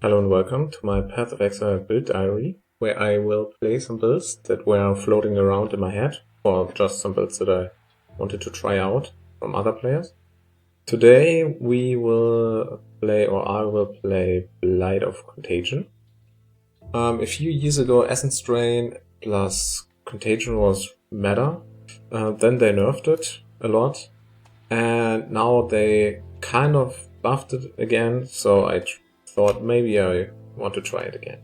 Hello and welcome to my Path of Exile build diary, where I will play some builds that were floating around in my head, or just some builds that I wanted to try out from other players. Today we will play, or I will play, Blight of Contagion. A few years ago, Essence Drain plus Contagion was meta, then they nerfed it a lot, and now they kind of buffed it again, so I thought maybe I want to try it again.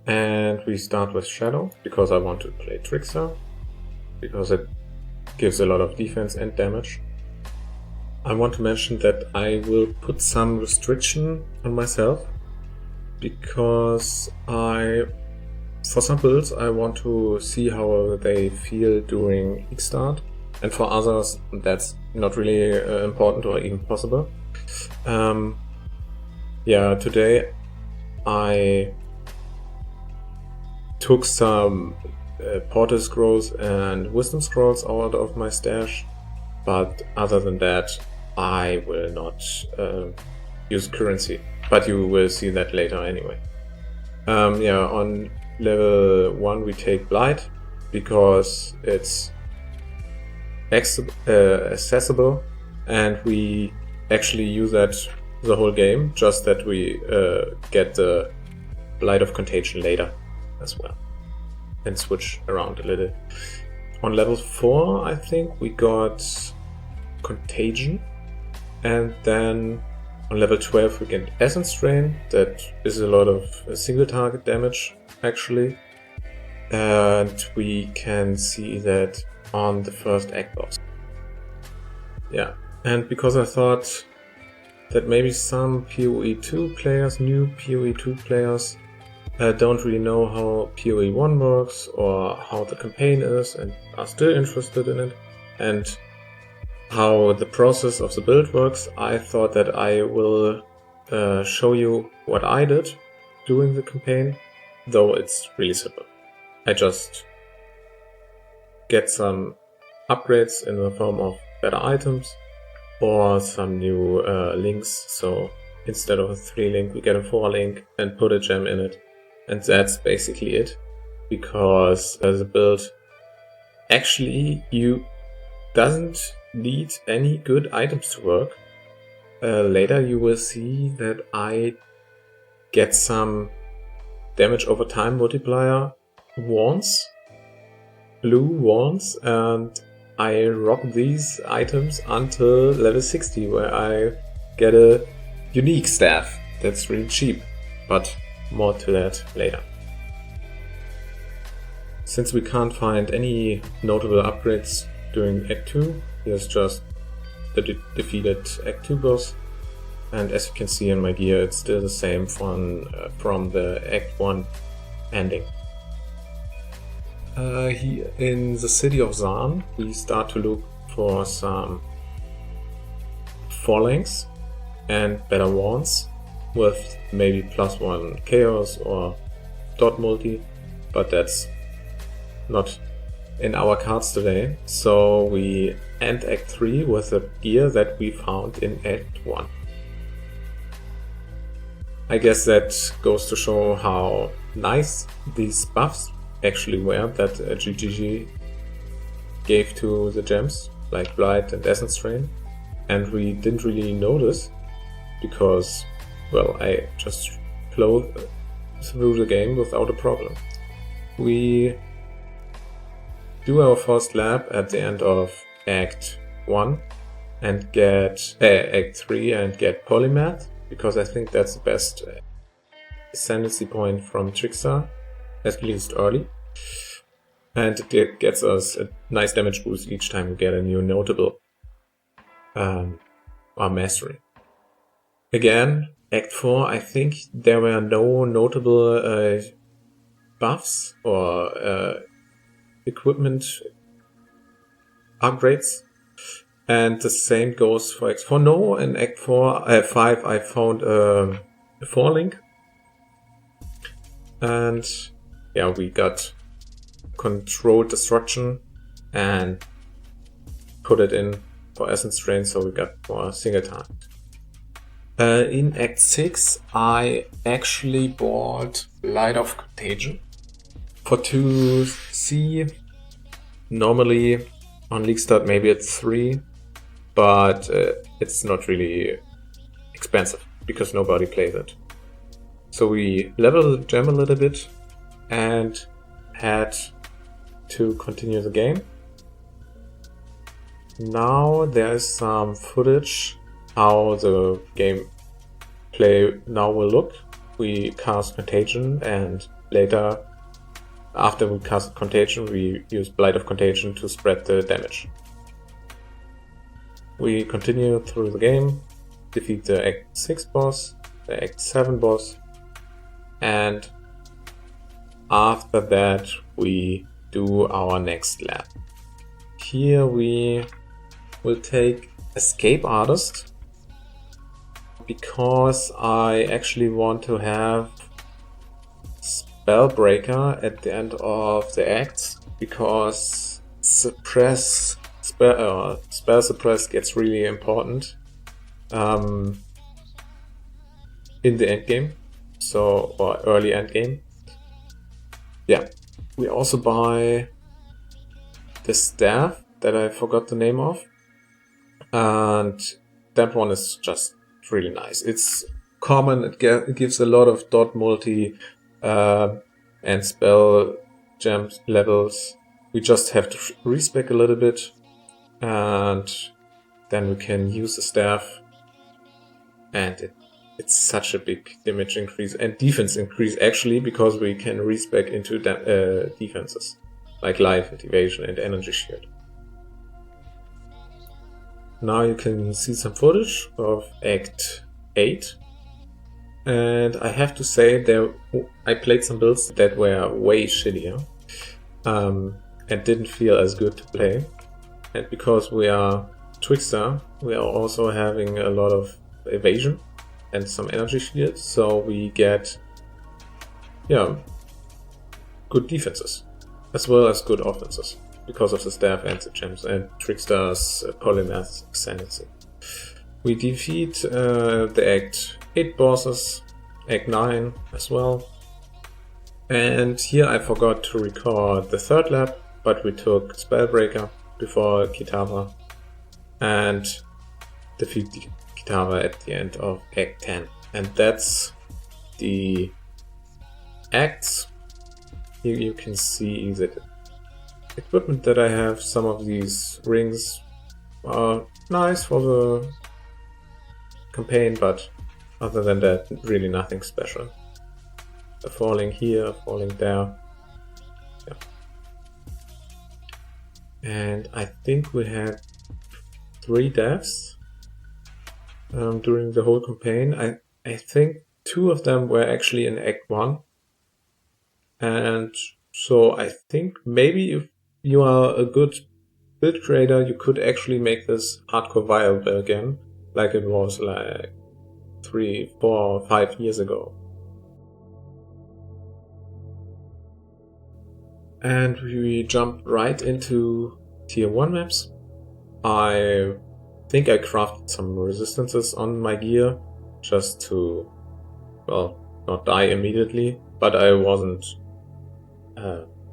And we start with Shadow, because I want to play Trickster, because it gives a lot of defense and damage. I want to mention that I will put some restriction on myself, because for some builds I want to see how they feel during peak start, and for others that's not really important or even possible. Today I took some Portal Scrolls and Wisdom Scrolls out of my stash, but other than that I will not use currency, but you will see that later anyway. On level 1 we take Blight, because it's accessible and we actually use that the whole game, just that we get the Blight of Contagion later as well and switch around a little. On level 4 I think we got Contagion, and then on level 12 we get Essence Drain. That is a lot of single target damage actually, and we can see that on the first egg boss. Yeah, and because I thought that maybe some PoE2 players, new PoE2 players, don't really know how PoE1 works or how the campaign is and are still interested in it, and how the process of the build works, I thought that I will show you what I did during the campaign, though it's really simple. I just get some upgrades in the form of better items or some new links, so instead of a 3-link we get a 4-link and put a gem in it, and that's basically it. Because the build actually doesn't need any good items to work. Later you will see that I get some damage over time multiplier wands, blue wands, and I rock these items until level 60, where I get a unique staff that's really cheap, but more to that later. Since we can't find any notable upgrades during Act 2, here's just the defeated Act 2 boss, and as you can see in my gear it's still the same from the Act 1 ending. Here in the city of Zaan we start to look for some 4-links and better wands with maybe +1 chaos or dot multi, but that's not in our cards today. So we end Act 3 with the gear that we found in Act 1. I guess that goes to show how nice these buffs actually were that GGG gave to the gems, like Blight and Essence Drain, and we didn't really notice because, well, I just flowed through the game without a problem. We do our first lab at the end of Act 1 and get Act 3 and get Polymath, because I think that's the best ascendancy point from Trickster, at least early, and it gets us a nice damage boost each time we get a new notable or mastery. Again, Act 4, I think there were no notable buffs or equipment upgrades, and the same goes for Act 4. No, in Act 5 I found a 4-link, and yeah, we got Controlled Destruction and put it in for Essence Drain, so we got more single target. In Act 6, I actually bought Blight of Contagion for 2C. Normally on League Start maybe it's 3, but it's not really expensive because nobody plays it. So we leveled the gem a little bit and had to continue the game. Now there is some footage how the gameplay now will look. We cast Contagion, and later, after we cast Contagion, we use Blight of Contagion to spread the damage. We continue through the game, defeat the Act 6 boss, the Act 7 boss, and after that we do our next lab. Here we will take Escape Artist, because I actually want to have Spellbreaker at the end of the acts, because spell suppress gets really important in the endgame, or early endgame. Yeah, we also buy the staff that I forgot the name of, and that one is just really nice. It's common, it gives a lot of dot multi and spell gems levels. We just have to respec a little bit, and then we can use the staff, and it's such a big damage increase and defense increase actually, because we can respec into defenses like life, evasion and energy shield. Now you can see some footage of Act 8, and I have to say I played some builds that were way shittier and didn't feel as good to play. And because we are Trickster, we are also having a lot of evasion and some energy shield, so we get good defenses as well as good offenses, because of the staff and the gems and Trickster's polymath ascendancy. We defeat the Act 8 bosses, Act 9 as well. And here I forgot to record the third lab, but we took Spellbreaker before Kitava and defeat Kitava at the end of Act 10. And that's the acts. Here you can see that equipment that I have. Some of these rings are nice for the campaign, but other than that, really nothing special. Falling here, falling there. Yeah. And I think we had 3 deaths during the whole campaign. I think 2 of them were actually in Act 1. And so I think maybe if you are a good build creator, you could actually make this hardcore viable again, like it was like 3, 4, 5 years ago. And we jump right into tier 1 maps. I think I crafted some resistances on my gear just to, well, not die immediately, but I wasn't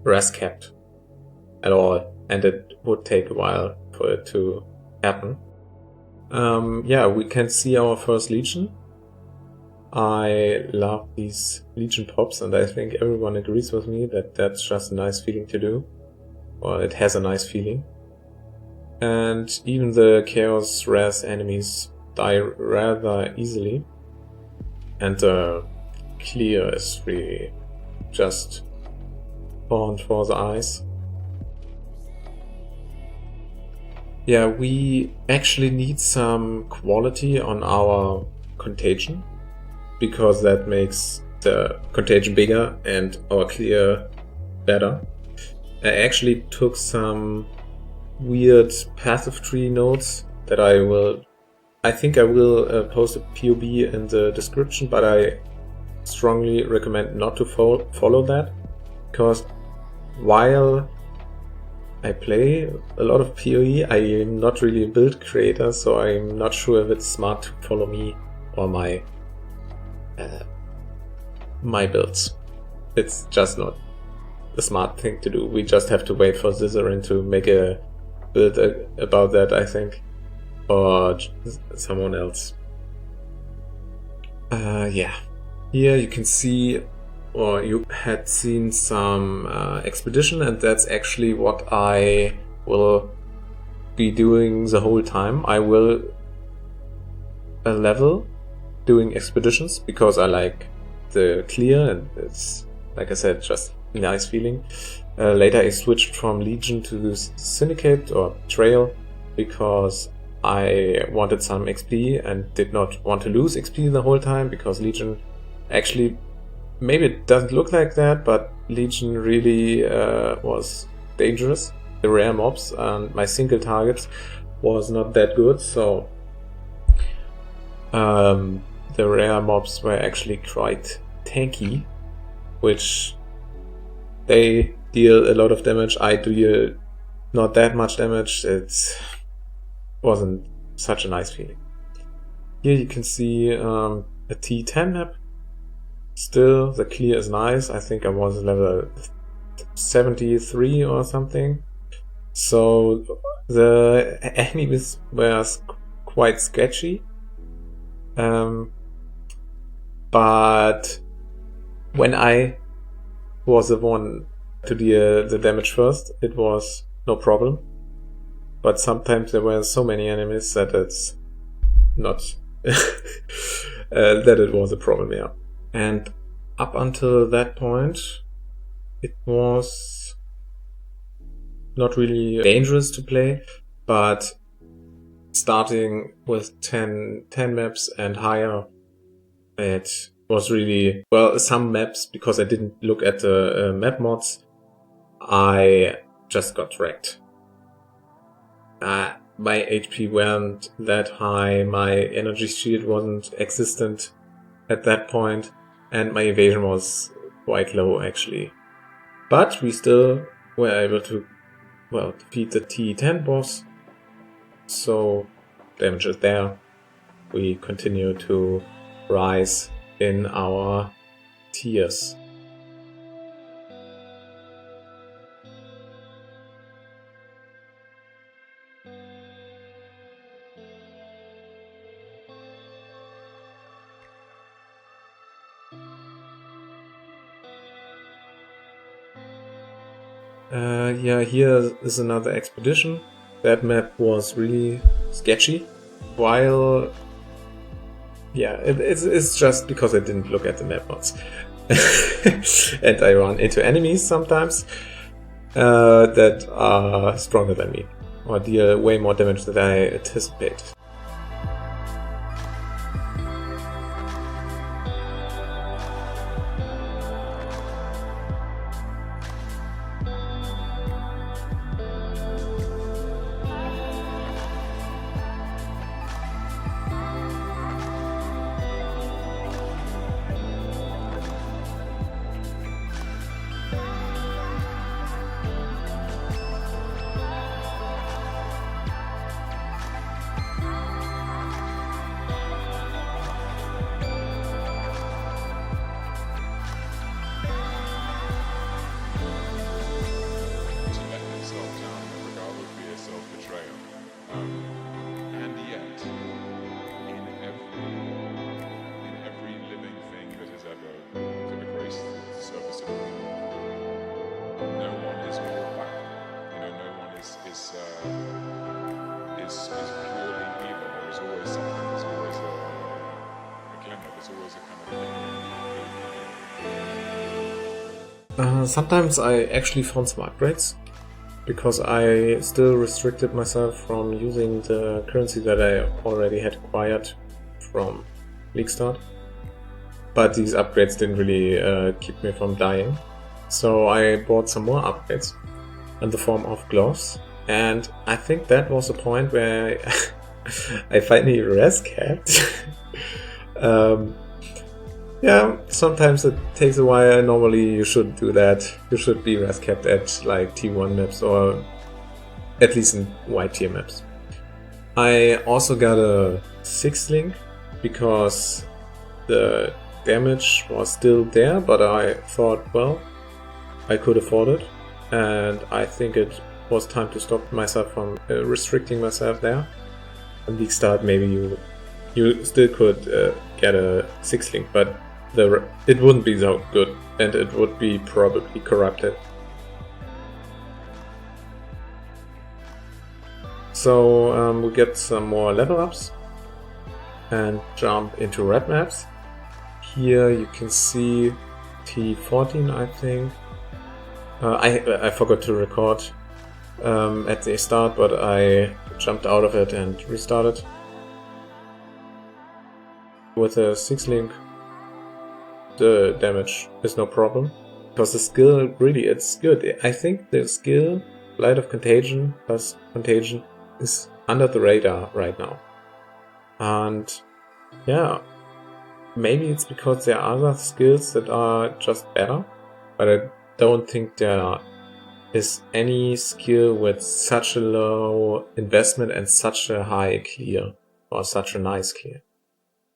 res capped at all, and it would take a while for it to happen. Yeah, we can see our first Legion. I love these Legion pops, and I think everyone agrees with me that that's just a nice feeling to do. Or it has a nice feeling. And even the Chaos res enemies die rather easily. And the clear is really just fun for the eyes. Yeah, we actually need some quality on our Contagion, because that makes the Contagion bigger and our clear better. I actually took some weird passive tree nodes that I think I will post a POB in the description, but I strongly recommend not to follow that, because while I play a lot of PoE, I am not really a build creator, so I'm not sure if it's smart to follow me or my builds. It's just not a smart thing to do. We just have to wait for Scissorin to make a build about that, I think, or someone else. Yeah, here you can see, or you had seen some expedition, and that's actually what I will be doing the whole time. I will level doing expeditions because I like the clear, and it's, like I said, just a nice feeling. Later I switched from Legion to Syndicate or Trail because I wanted some XP and did not want to lose XP the whole time, because Legion actually, maybe it doesn't look like that, but Legion really was dangerous. The rare mobs and my single targets was not that good, so the rare mobs were actually quite tanky, which they deal a lot of damage. I deal not that much damage. It wasn't such a nice feeling. Here you can see a T10 map. Still, the clear is nice. I think I was level 73 or something. So the enemies were quite sketchy. But when I was the one to deal the damage first, it was no problem. But sometimes there were so many enemies that it's not that it was a problem, yeah. And up until that point, it was not really dangerous to play, but starting with 10 maps and higher, it was really, well, some maps, because I didn't look at the map mods, I just got wrecked. My HP weren't that high, my energy shield wasn't existent at that point, and my evasion was quite low actually. But we still were able to, well, defeat the T10 boss, so damage is there. We continue to rise in our tiers. Yeah, here is another expedition. That map was really sketchy, while yeah, it's just because I didn't look at the map mods. And I run into enemies sometimes that are stronger than me, or deal way more damage than I anticipate. Sometimes I actually found some upgrades, because I still restricted myself from using the currency that I already had acquired from League Start. But these upgrades didn't really keep me from dying. So I bought some more upgrades in the form of gloves. And I think that was the point where I finally res capped. Yeah, sometimes it takes a while. Normally you shouldn't do that. You should be res capped at like T1 maps, or at least in white tier maps. I also got a 6 link because the damage was still there, but I thought, well, I could afford it, and I think it was time to stop myself from restricting myself there. On League Start, maybe you still could get a 6-link, but it wouldn't be so good, and it would be probably corrupted. So we get some more level ups and jump into red maps. Here you can see T14, I think. I forgot to record at the start, but I jumped out of it and restarted. With a 6-link, the damage is no problem, because the skill really, it's good. I think the skill Blight of Contagion plus Contagion is under the radar right now. And yeah, maybe it's because there are other skills that are just better, but I don't think there is any skill with such a low investment and such a high clear, or such a nice clear.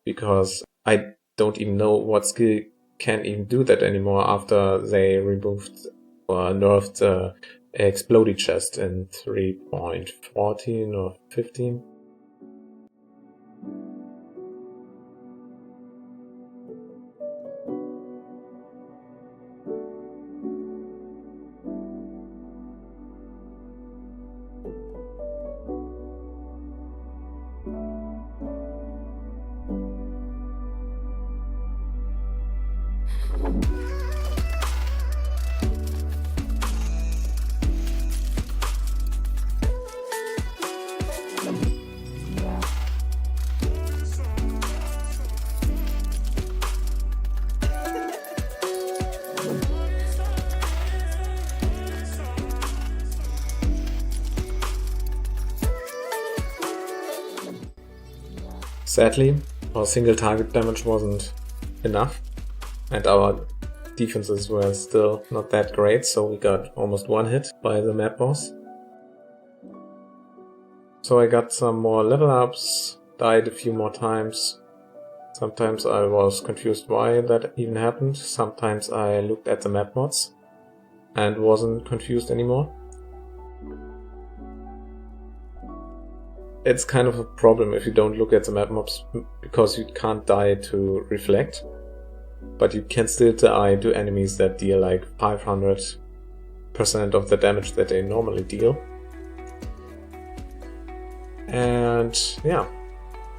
Because I don't even know what skill can even do that anymore after they removed or nerfed the Explodey chest in 3.14 or 15. Sadly, our single target damage wasn't enough, and our defenses were still not that great, so we got almost one hit by the map boss. So I got some more level ups, died a few more times. Sometimes I was confused why that even happened, sometimes I looked at the map mods and wasn't confused anymore. It's kind of a problem if you don't look at the map mobs, because you can't die to reflect, but you can still die to enemies that deal like 500% of the damage that they normally deal. And yeah,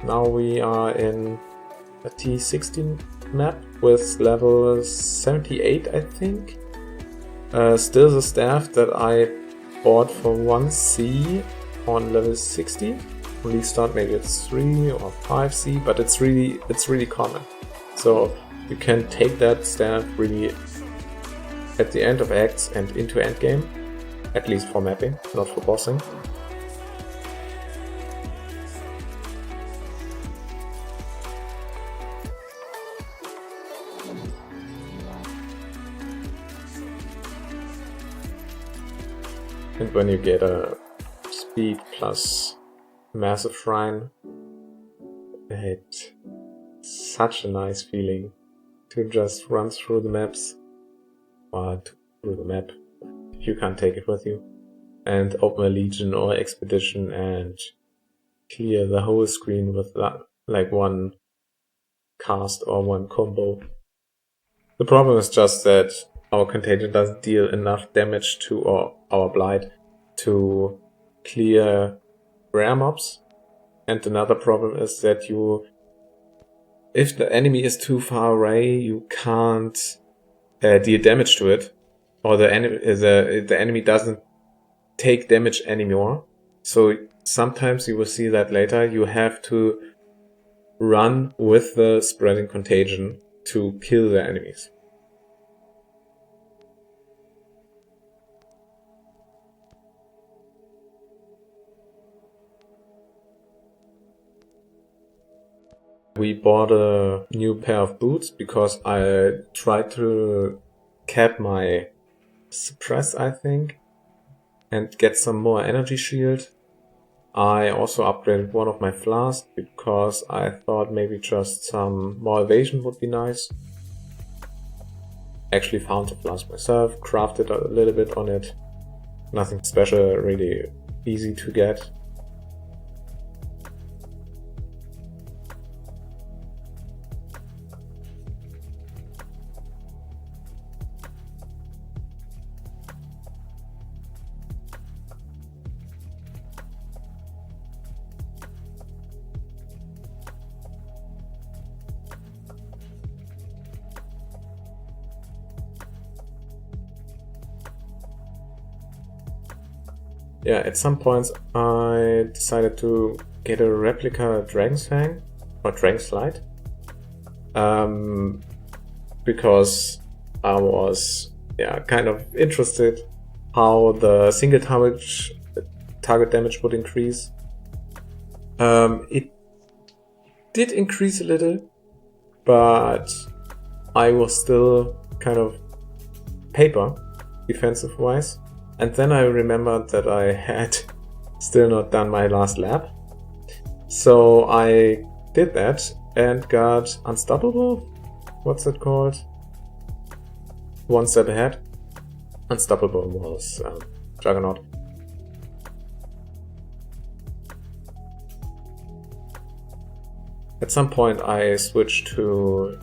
now we are in a T16 map with level 78, I think. Still the staff that I bought for 1C on level 60. League Start, maybe it's 3 or 5C, but it's really common. So you can take that staff really at the end of acts and into endgame, at least for mapping, not for bossing. And when you get a speed plus massive shrine, it's such a nice feeling to just run through the maps, or through the map if you can't take it with you, and open a legion or expedition and clear the whole screen with that, like one cast or one combo. The problem is just that our Contagion doesn't deal enough damage to our Blight to clear rare mobs, and another problem is that if the enemy is too far away, you can't deal damage to it, or the enemy doesn't take damage anymore. So sometimes you will see that later you have to run with the spreading Contagion to kill the enemies. We bought a new pair of boots because I tried to cap my suppress, I think, and get some more energy shield. I also upgraded one of my flasks because I thought maybe just some more evasion would be nice. Actually found the flask myself, crafted a little bit on it. Nothing special, really easy to get. Yeah, at some points I decided to get a replica Dragon's Fang or Dragon's Light, because I was kind of interested how the single target damage would increase. It did increase a little, but I was still kind of paper defensive wise. And then I remembered that I had still not done my last lab. So I did that and got Unstoppable. What's it called? One step ahead. Unstoppable was Juggernaut. At some point I switched to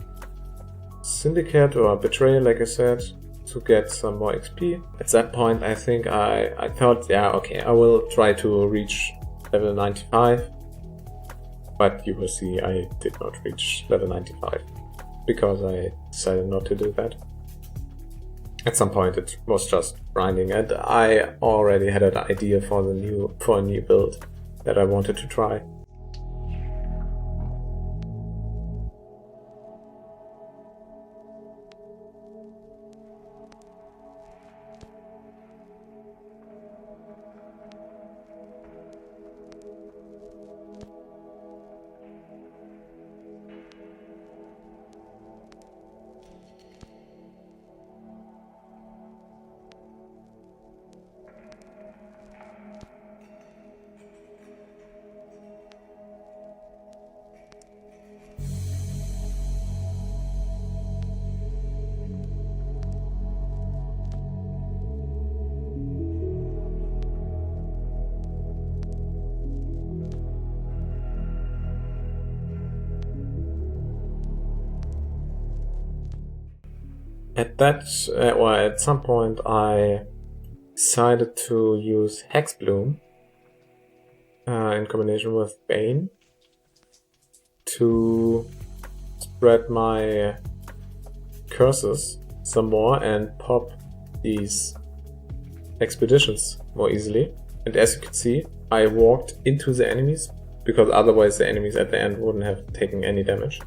Syndicate or Betrayal, like I said, to get some more XP. At that point I think I thought, okay, I will try to reach level 95. But you will see I did not reach level 95 because I decided not to do that. At some point it was just grinding, and I already had an idea for a new build that I wanted to try. At some point I decided to use Hexbloom in combination with Bane to spread my curses some more and pop these expeditions more easily. And as you can see, I walked into the enemies because otherwise the enemies at the end wouldn't have taken any damage.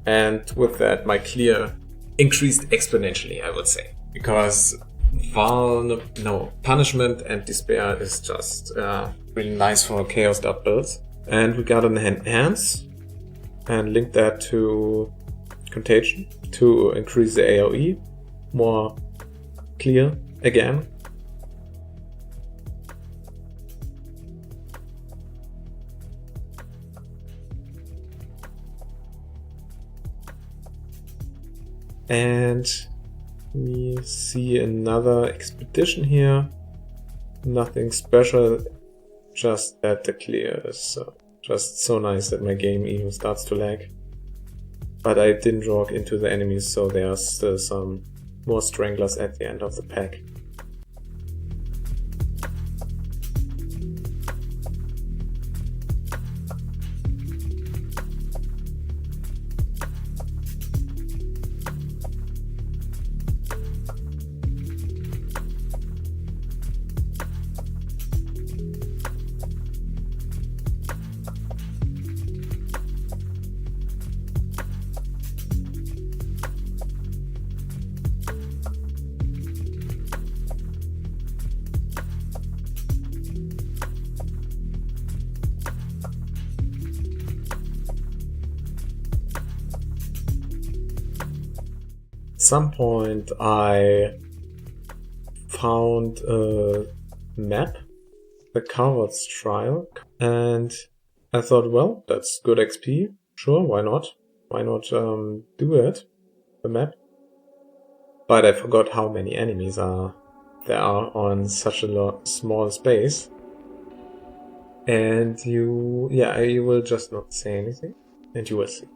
And with that, my clear increased exponentially, I would say, because punishment and despair is just really nice for chaos dot builds. And we got an enhance and linked that to Contagion to increase the AoE more clear again. And we see another expedition here. Nothing special, just that the clear is just so nice that my game even starts to lag. But I didn't walk into the enemies, so there are still some more stranglers at the end of the pack. At some point I found a map the Coward's Trial, and I thought, well, that's good XP. Sure, why not? Why not do it? The map. But I forgot how many enemies there are on such a small space. And I will just not say anything, and you will see.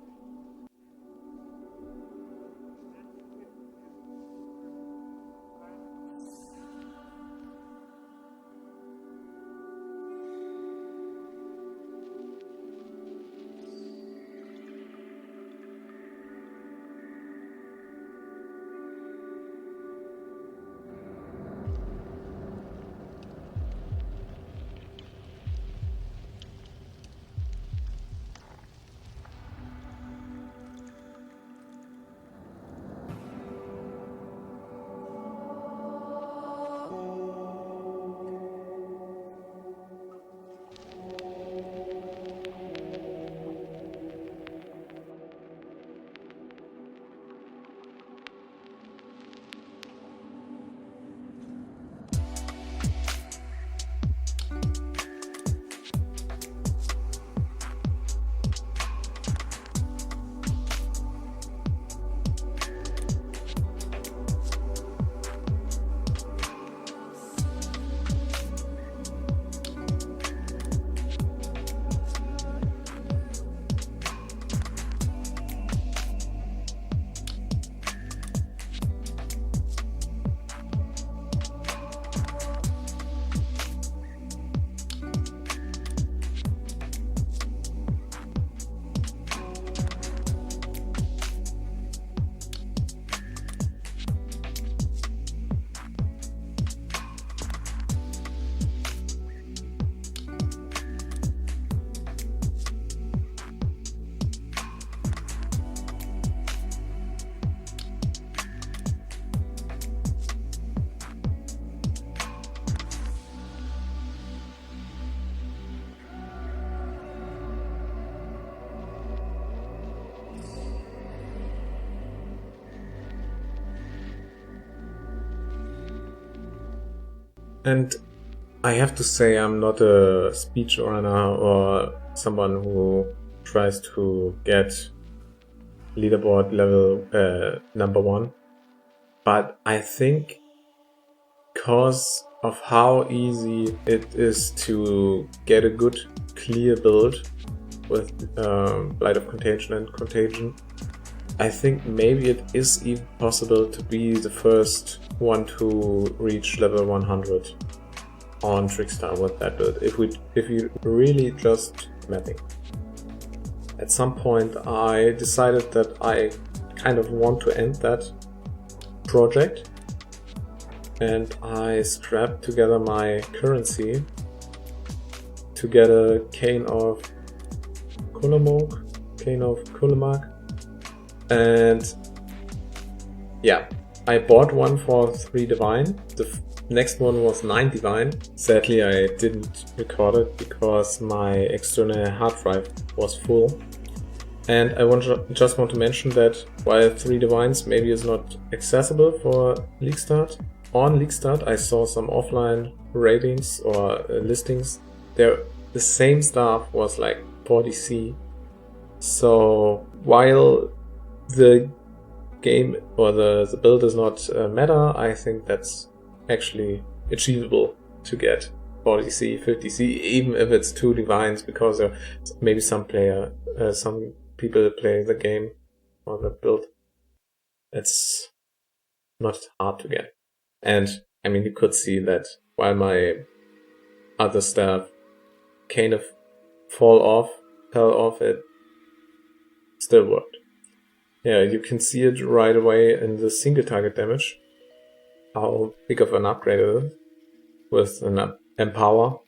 And I have to say, I'm not a speedrunner or someone who tries to get leaderboard level number 1. But I think because of how easy it is to get a good, clear build with Blight of Contagion and Contagion, I think maybe it is even possible to be the first one to reach level 100 on Trickstar with that build, if you really just mapping. At some point I decided that I kind of want to end that project, and I scrapped together my currency to get a Cane of Kullamark, and yeah, I bought one for 3 divine. The next one was 9 divine. Sadly, I didn't record it because my external hard drive was full. And I just want to mention that while 3 divines maybe is not accessible for League Start, on League Start I saw some offline ratings or listings. The same stuff was like 40C. So while the game or the build is not meta, I think that's actually achievable to get 40C, 50C, even if it's 2 divines, because maybe some people play the game or the build. It's not hard to get. And I mean, you could see that while my other stuff kind of fell off, it still worked. Yeah, you can see it right away in the single target damage, how big of an upgrade it is with an Empower.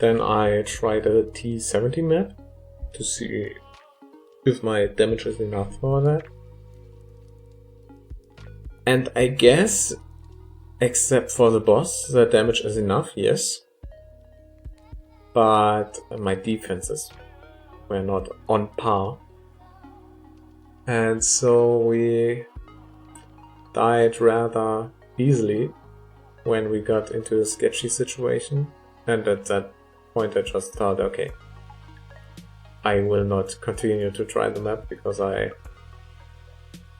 Then I tried a T70 map to see if my damage is enough for that. And I guess, except for the boss, the damage is enough, yes. But my defenses were not on par. And so we died rather easily when we got into a sketchy situation. And at that point I just thought, okay, I will not continue to try the map because I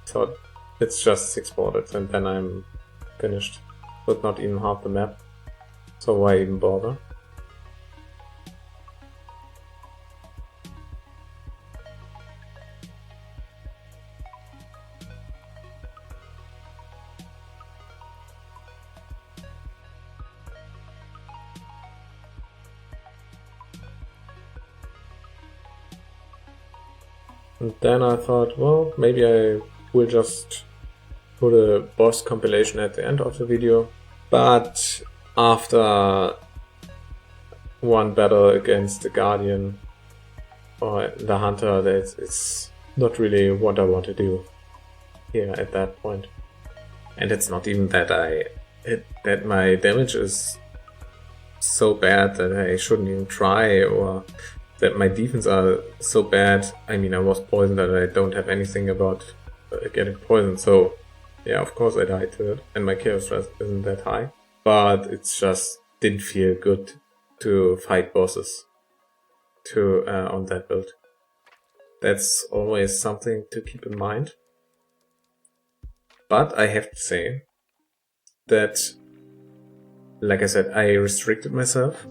thought it's just 6 borders and then I'm finished with not even half the map. So why even bother? And then I thought, well, maybe I will just put a boss compilation at the end of the video. But after one battle against the Guardian or the Hunter, it's not really what I want to do here at that point. And it's not even that that my damage is so bad that I shouldn't even try, or that my defense are so bad. I mean, I was poisoned that I don't have anything about getting poisoned, so yeah, of course I died to it, and my chaos stress isn't that high. But it's just didn't feel good to fight bosses on that build. That's always something to keep in mind. But I have to say that, like I said, I restricted myself.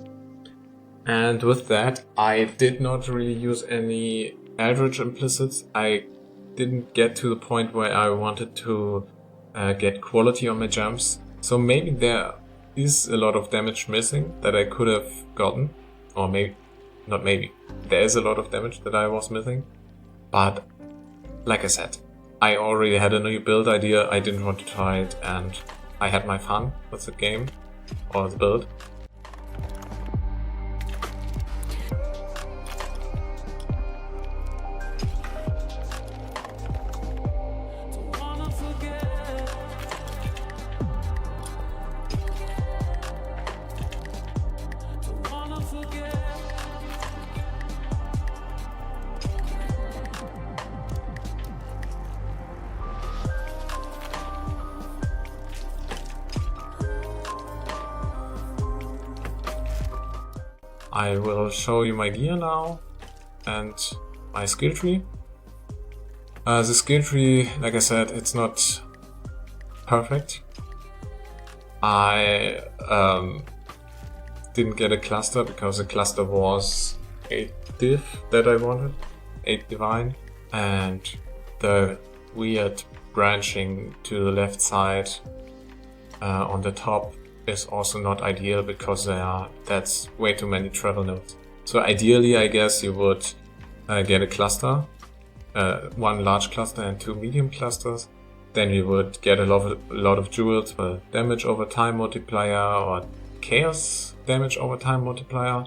And with that, I did not really use any Eldritch implicits. I didn't get to the point where I wanted to get quality on my jumps. So maybe there is a lot of damage missing that I could have gotten. Or maybe, not maybe, there is a lot of damage that I was missing. But, like I said, I already had a new build idea, I didn't want to try it, and I had my fun with the game, or the build. I will show you my gear now and my skill tree. The skill tree, like I said, it's not perfect. I didn't get a cluster because the cluster was 8 div that I wanted, 8 divine, and the weird branching to the left side on the top is also not ideal because that's way too many travel nodes. So ideally, I guess you would get a cluster, 1 large cluster and 2 medium clusters. Then you would get a lot of jewels for damage over time multiplier or chaos damage over time multiplier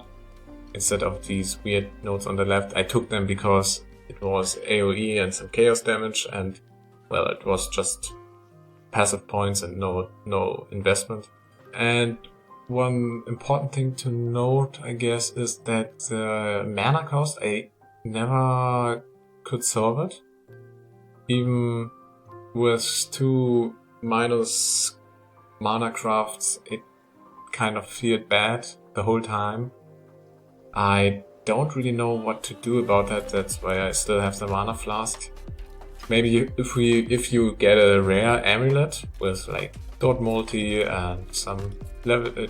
instead of these weird nodes on the left. I took them because it was AoE and some chaos damage, and well, it was just passive points and no investment. And one important thing to note, I guess, is that the mana cost, I never could solve it. Even with 2 minus mana crafts, it kind of felt bad the whole time. I don't really know what to do about that, that's why I still have the mana flask. Maybe if you get a rare amulet with like dot multi and some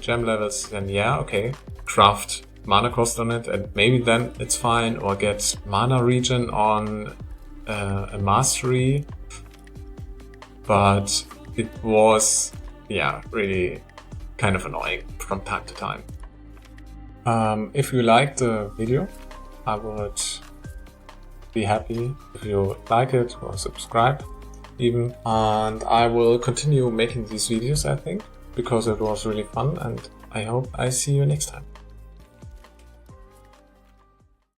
gem levels, then yeah, okay, craft mana cost on it and maybe then it's fine, or get mana regen on a mastery. But it was, yeah, really kind of annoying from time to time. If you liked the video, I would be happy if you like it or subscribe even, and I will continue making these videos, I think, because it was really fun, and I hope I see you next time.